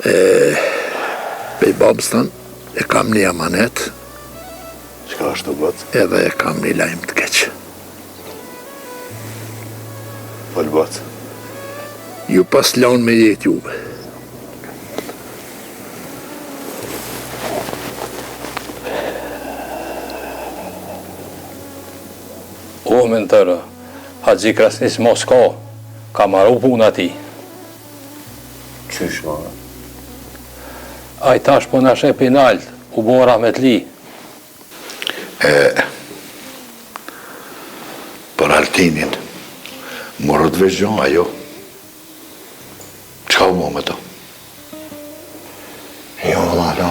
Pej babës tanë e kam një amanet. Çka është të batë? Edhe e kam një lajm të keq. Fal batë. Ju pas lanë me jetë juve. O, mentërë, Haxhi Krasnis Mosko, ka marru puna ti. Qysh, ma? A i tash po në shep i nalt, u bo rahmetli. Për Altinin, morët veçgjon ajo. Qa u mo me to? Jo, malo.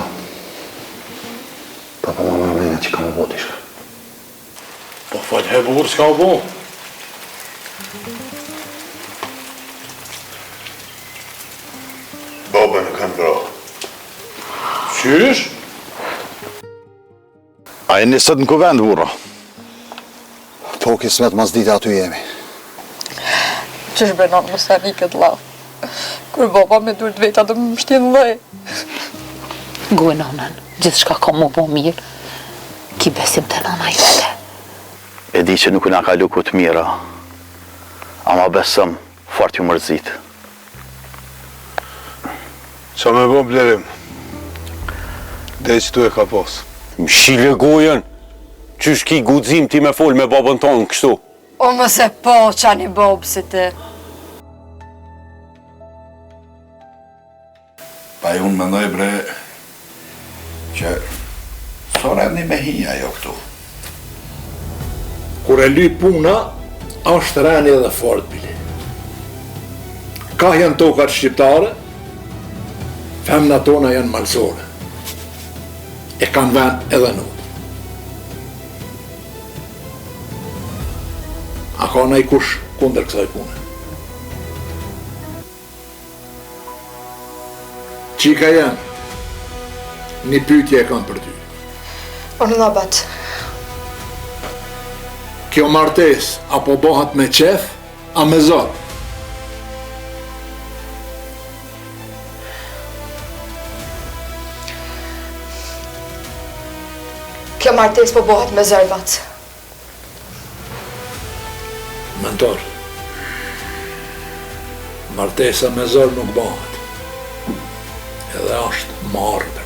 Papa mama mene që ka më boti shka. Po fal he burë, s'ka u bo? Baba në kanë bro. Qysh? A e nisët në kuvend, burra? Po kismet mas dita aty jemi. Qysh benon më sa një këtë lau? Kur baba me dur të veta dhe më mështjenë dhej. Gue nonën, gjithë shka ka më bo mirë, ki besim të nona jote. E di që nuk na ka luku të mira, ama besëm, fort ju mërzit. Qa me bo blerim? Dhe që tu e ka pos. Më shile gojen, qysh ki gudzim ti me fol me babën tonë kështu? O mëse po qa një bobë si ti. Pa unë mendoj bre që sora një me hinja jo këtu. Kur e ly puna, është rani edhe fort bili. Ka janë tokat shqiptare, femna tona janë malsore. E kanë vend edhe nuk. A ka nëj kush kundër kësaj pune? Qika janë, një pyetje e kam për ty. Unë në batë. Kjo martes, apo bohat me qef, a me zor? Kjo martes po bohat me zër batë. Mentor, martesa me zor nuk bohat. Edhe është marrë.